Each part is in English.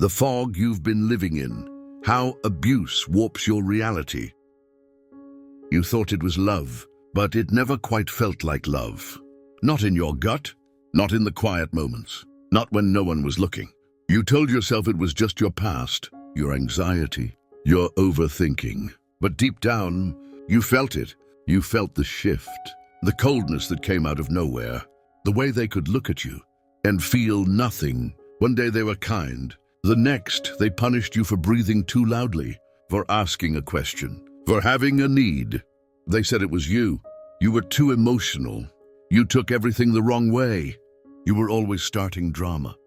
the fog you've been living in, how abuse warps your reality. You thought it was love, but it never quite felt like love. Not in your gut, not in the quiet moments, not when no one was looking. You told yourself it was just your past, your anxiety, your overthinking. But deep down, you felt it. You felt the shift, the coldness that came out of nowhere, the way they could look at you and feel nothing. One day they were kind. The next, they punished you for breathing too loudly, for asking a question, for having a need. They said it was you. You were too emotional. You took everything the wrong way. You were always starting drama.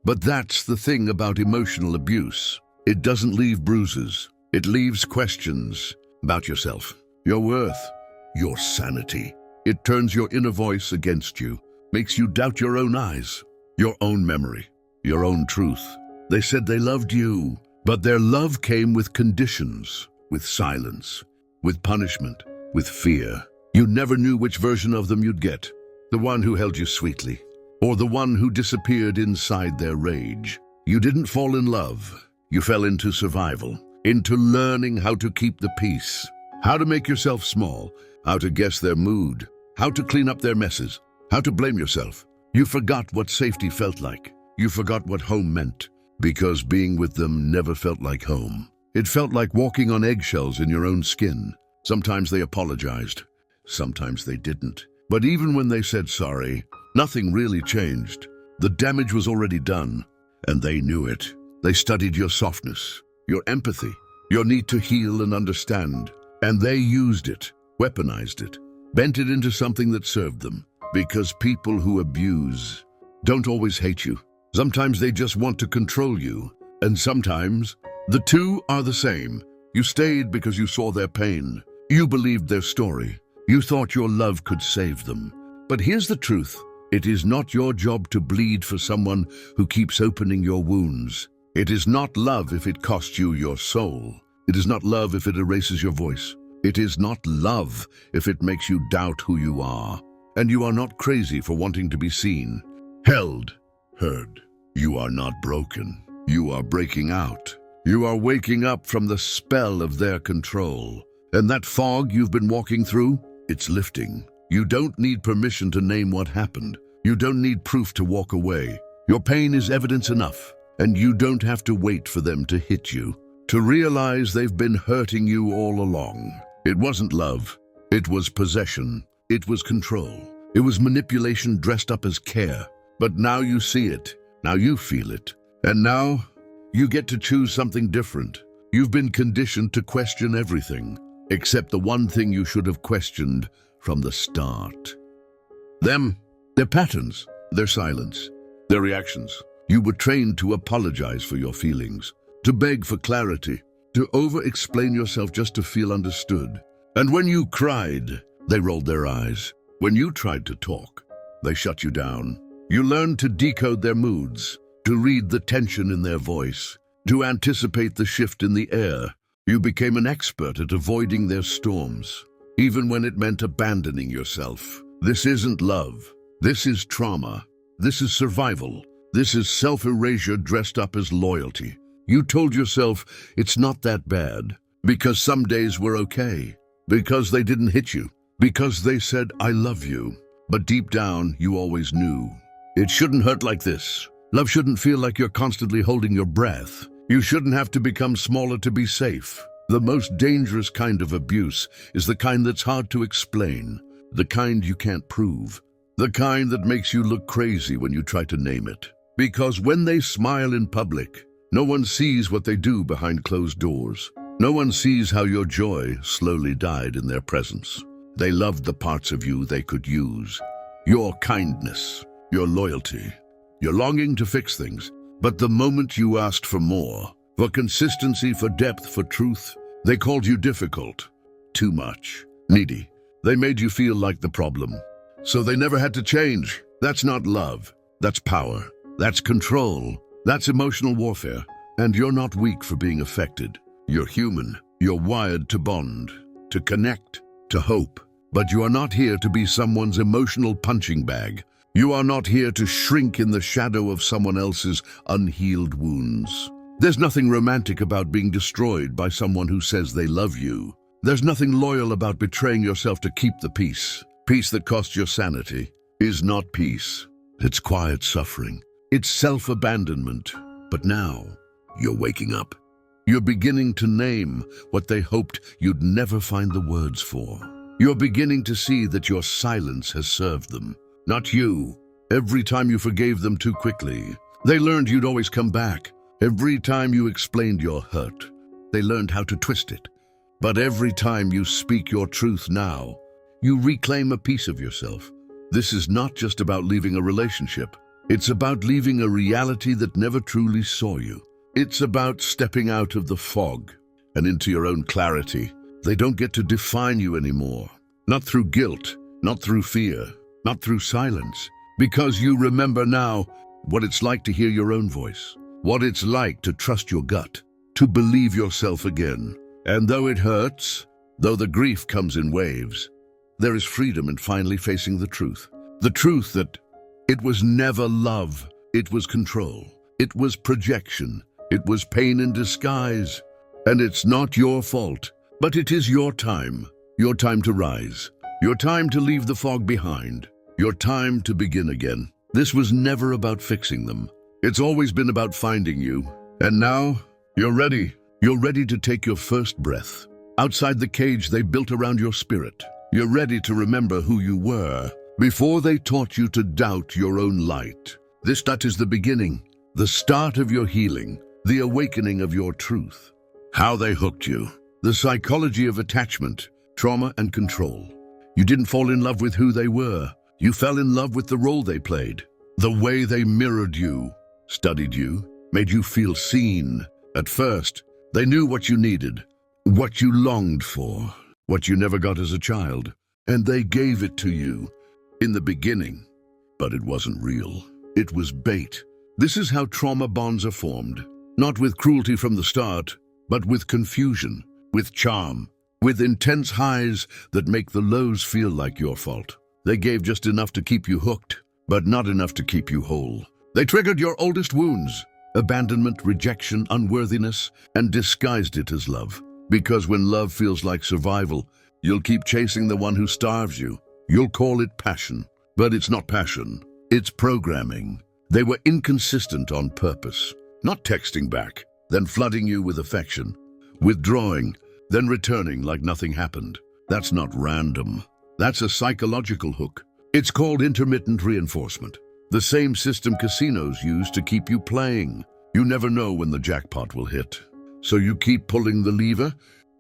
But that's the thing about emotional abuse. It doesn't leave bruises. It leaves questions about yourself, your worth, your sanity. It turns your inner voice against you, makes you doubt your own eyes, your own memory, your own truth. They said they loved you, but their love came with conditions, with silence, with punishment, with fear. You never knew which version of them you'd get, the one who held you sweetly, or the one who disappeared inside their rage. You didn't fall in love. You fell into survival, into learning how to keep the peace, how to make yourself small, how to guess their mood, how to clean up their messes, how to blame yourself. You forgot what safety felt like. You forgot what home meant, because being with them never felt like home. It felt like walking on eggshells in your own skin. Sometimes they apologized, sometimes they didn't. But even when they said sorry, nothing really changed. The damage was already done, and they knew it. They studied your softness, your empathy, your need to heal and understand, and they used it, weaponized it, bent it into something that served them. Because people who abuse don't always hate you. Sometimes they just want to control you, and sometimes the two are the same. You stayed because you saw their pain. You believed their story. You thought your love could save them. But here's the truth. It is not your job to bleed for someone who keeps opening your wounds. It is not love if it costs you your soul. It is not love if it erases your voice. It is not love if it makes you doubt who you are. And you are not crazy for wanting to be seen, held, heard. You are not broken. You are breaking out. You are waking up from the spell of their control. And that fog you've been walking through, it's lifting. You don't need permission to name what happened. You don't need proof to walk away. Your pain is evidence enough, and you don't have to wait for them to hit you, to realize they've been hurting you all along. It wasn't love. It was possession. It was control. It was manipulation dressed up as care. But now you see it. Now you feel it. And now you get to choose something different. You've been conditioned to question everything, except the one thing you should have questioned from the start. Them, their patterns, their silence, their reactions. You were trained to apologize for your feelings, to beg for clarity, to over-explain yourself just to feel understood. And when you cried, they rolled their eyes. When you tried to talk, they shut you down. You learned to decode their moods, to read the tension in their voice, to anticipate the shift in the air. You became an expert at avoiding their storms, even when it meant abandoning yourself. This isn't love. This is trauma. This is survival. This is self-erasure dressed up as loyalty. You told yourself it's not that bad, because some days were okay, because they didn't hit you, because they said, I love you. But deep down, you always knew. It shouldn't hurt like this. Love shouldn't feel like you're constantly holding your breath. You shouldn't have to become smaller to be safe. The most dangerous kind of abuse is the kind that's hard to explain, the kind you can't prove, the kind that makes you look crazy when you try to name it. Because when they smile in public, no one sees what they do behind closed doors. No one sees how your joy slowly died in their presence. They loved the parts of you they could use. Your kindness, your loyalty, your longing to fix things. But the moment you asked for more, for consistency, for depth, for truth, they called you difficult, too much, needy. They made you feel like the problem. So they never had to change. That's not love. That's power. That's control. That's emotional warfare. And you're not weak for being affected. You're human. You're wired to bond, to connect, to hope. But you are not here to be someone's emotional punching bag. You are not here to shrink in the shadow of someone else's unhealed wounds. There's nothing romantic about being destroyed by someone who says they love you. There's nothing loyal about betraying yourself to keep the peace. Peace that costs your sanity is not peace. It's quiet suffering. It's self-abandonment. But now, you're waking up. You're beginning to name what they hoped you'd never find the words for. You're beginning to see that your silence has served them, not you. Every time you forgave them too quickly, they learned you'd always come back. Every time you explained your hurt, they learned how to twist it. But every time you speak your truth now, you reclaim a piece of yourself. This is not just about leaving a relationship. It's about leaving a reality that never truly saw you. It's about stepping out of the fog and into your own clarity. They don't get to define you anymore. Not through guilt, not through fear, not through silence. Because you remember now what it's like to hear your own voice. What it's like to trust your gut, to believe yourself again. And though it hurts, though the grief comes in waves, there is freedom in finally facing the truth. The truth that it was never love, it was control. It was projection. It was pain in disguise. And it's not your fault, but it is your time to rise, your time to leave the fog behind, your time to begin again. This was never about fixing them. It's always been about finding you. And now, you're ready. You're ready to take your first breath outside the cage they built around your spirit. You're ready to remember who you were before they taught you to doubt your own light. That is the beginning, the start of your healing, the awakening of your truth. How they hooked you, the psychology of attachment, trauma and control. You didn't fall in love with who they were. You fell in love with the role they played, the way they mirrored you, studied you, made you feel seen. At first, they knew what you needed, what you longed for, what you never got as a child, and they gave it to you in the beginning. But it wasn't real. It was bait. This is how trauma bonds are formed, not with cruelty from the start, but with confusion, with charm, with intense highs that make the lows feel like your fault. They gave just enough to keep you hooked, but not enough to keep you whole. They triggered your oldest wounds, abandonment, rejection, unworthiness, and disguised it as love. Because when love feels like survival, you'll keep chasing the one who starves you. You'll call it passion, but it's not passion. It's programming. They were inconsistent on purpose, not texting back, then flooding you with affection, withdrawing, then returning like nothing happened. That's not random. That's a psychological hook. It's called intermittent reinforcement. The same system casinos use to keep you playing. You never know when the jackpot will hit. So you keep pulling the lever,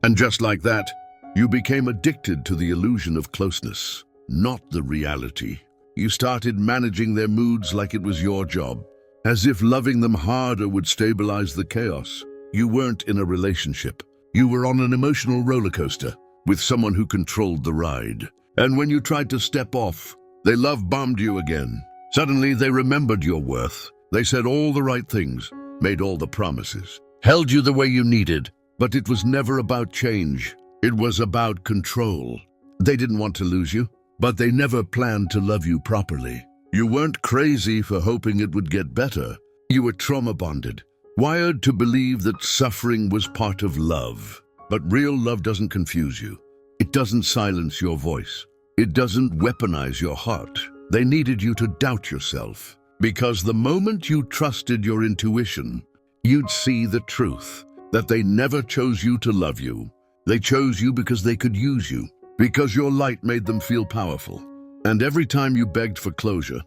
and just like that, you became addicted to the illusion of closeness, not the reality. You started managing their moods like it was your job, as if loving them harder would stabilize the chaos. You weren't in a relationship. You were on an emotional roller coaster with someone who controlled the ride. And when you tried to step off, they love-bombed you again. Suddenly, they remembered your worth. They said all the right things, made all the promises, held you the way you needed. But it was never about change. It was about control. They didn't want to lose you, but they never planned to love you properly. You weren't crazy for hoping it would get better. You were trauma-bonded, wired to believe that suffering was part of love. But real love doesn't confuse you. It doesn't silence your voice. It doesn't weaponize your heart. They needed you to doubt yourself, because the moment you trusted your intuition, you'd see the truth, that they never chose you to love you. They chose you because they could use you, because your light made them feel powerful. And every time you begged for closure,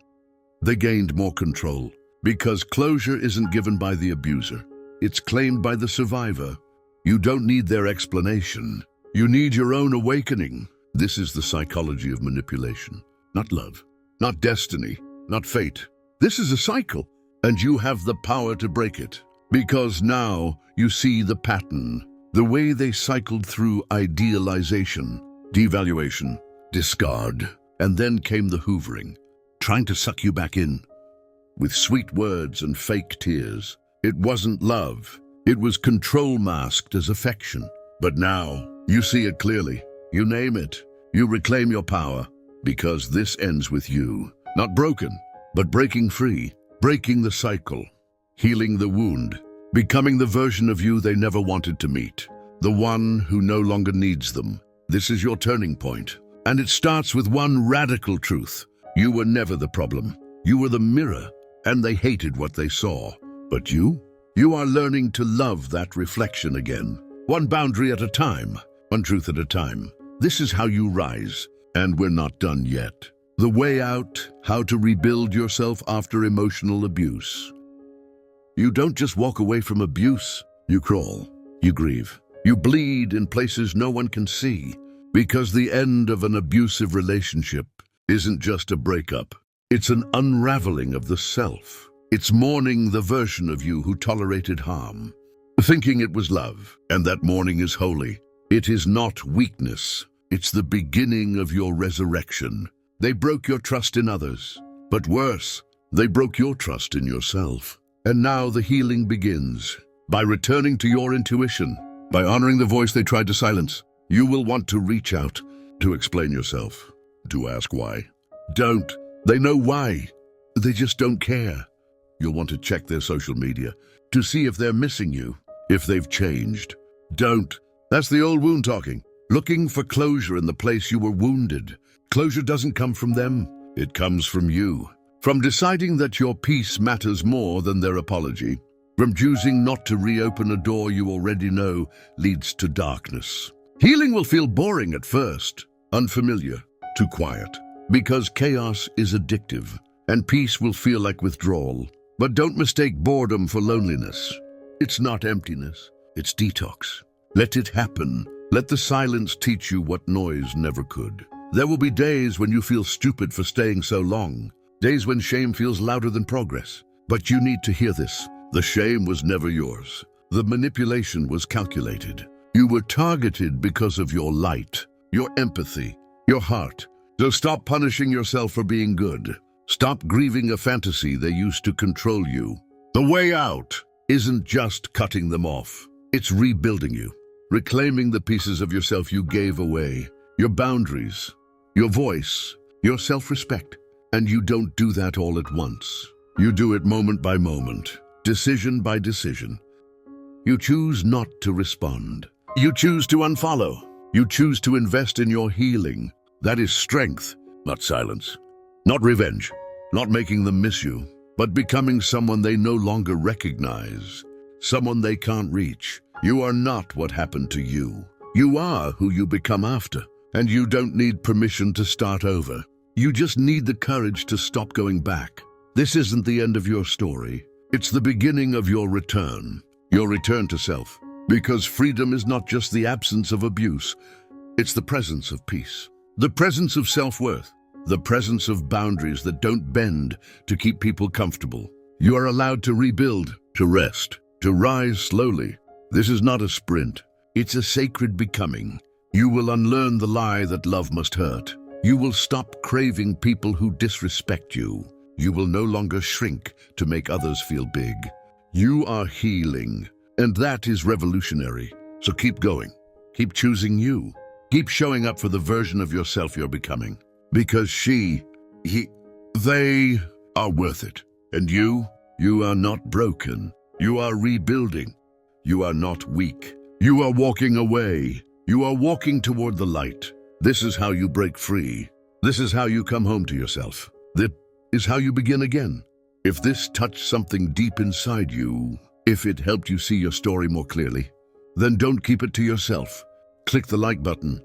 they gained more control, because closure isn't given by the abuser. It's claimed by the survivor. You don't need their explanation. You need your own awakening. This is the psychology of manipulation, not love, not destiny, not fate. This is a cycle, and you have the power to break it. Because now you see the pattern, the way they cycled through idealization, devaluation, discard, and then came the hoovering, trying to suck you back in with sweet words and fake tears. It wasn't love. It was control masked as affection. But now you see it clearly. You name it. You reclaim your power, because this ends with you. Not broken, but breaking free, breaking the cycle, healing the wound, becoming the version of you they never wanted to meet, the one who no longer needs them. This is your turning point, and it starts with one radical truth. You were never the problem. You were the mirror, and they hated what they saw. But you are learning to love that reflection again. One boundary at a time, one truth at a time. This is how you rise, and we're not done yet. The way out, how to rebuild yourself after emotional abuse. You don't just walk away from abuse. You crawl, you grieve, you bleed in places no one can see. Because the end of an abusive relationship isn't just a breakup. It's an unraveling of the self. It's mourning the version of you who tolerated harm, thinking it was love, and that mourning is holy. It is not weakness. It's the beginning of your resurrection. They broke your trust in others, but worse, they broke your trust in yourself. And now the healing begins. By returning to your intuition, by honoring the voice they tried to silence, you will want to reach out, to explain yourself, to ask why. Don't. They know why. They just don't care. You'll want to check their social media to see if they're missing you, if they've changed. Don't. That's the old wound talking. Looking for closure in the place you were wounded. Closure doesn't come from them. It comes from you. From deciding that your peace matters more than their apology. From choosing not to reopen a door you already know leads to darkness. Healing will feel boring at first, unfamiliar, too quiet, because chaos is addictive, and peace will feel like withdrawal. But don't mistake boredom for loneliness. It's not emptiness, it's detox. Let it happen. Let the silence teach you what noise never could. There will be days when you feel stupid for staying so long, days when shame feels louder than progress. But you need to hear this. The shame was never yours. The manipulation was calculated. You were targeted because of your light, your empathy, your heart. So stop punishing yourself for being good. Stop grieving a fantasy they used to control you. The way out isn't just cutting them off. It's rebuilding you, reclaiming the pieces of yourself you gave away, your boundaries, your voice, your self-respect. And you don't do that all at once. You do it moment by moment, decision by decision. You choose not to respond. You choose to unfollow. You choose to invest in your healing. That is strength, not silence. Not revenge, not making them miss you, but becoming someone they no longer recognize, someone they can't reach. You are not what happened to you. You are who you become after, and you don't need permission to start over. You just need the courage to stop going back. This isn't the end of your story. It's the beginning of your return to self. Because freedom is not just the absence of abuse, it's the presence of peace, the presence of self-worth, the presence of boundaries that don't bend to keep people comfortable. You are allowed to rebuild, to rest, to rise slowly. This is not a sprint. It's a sacred becoming. You will unlearn the lie that love must hurt. You will stop craving people who disrespect you. You will no longer shrink to make others feel big. You are healing. And that is revolutionary. So keep going. Keep choosing you. Keep showing up for the version of yourself you're becoming. Because they are worth it. And you are not broken. You are rebuilding. You are not weak. You are walking away. You are walking toward the light. This is how you break free. This is how you come home to yourself. This is how you begin again. If this touched something deep inside you, if it helped you see your story more clearly, then don't keep it to yourself. Click the like button,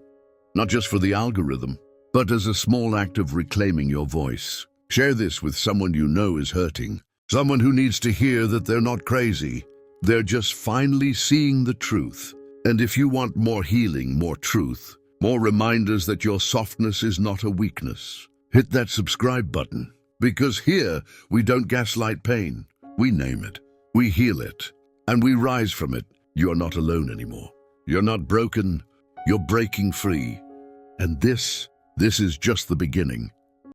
not just for the algorithm, but as a small act of reclaiming your voice. Share this with someone you know is hurting, someone who needs to hear that they're not crazy. They're just finally seeing the truth. And if you want more healing, more truth, more reminders that your softness is not a weakness, hit that subscribe button. Because here, we don't gaslight pain. We name it. We heal it, and we rise from it. You're not alone anymore. You're not broken. You're breaking free. And this is just the beginning.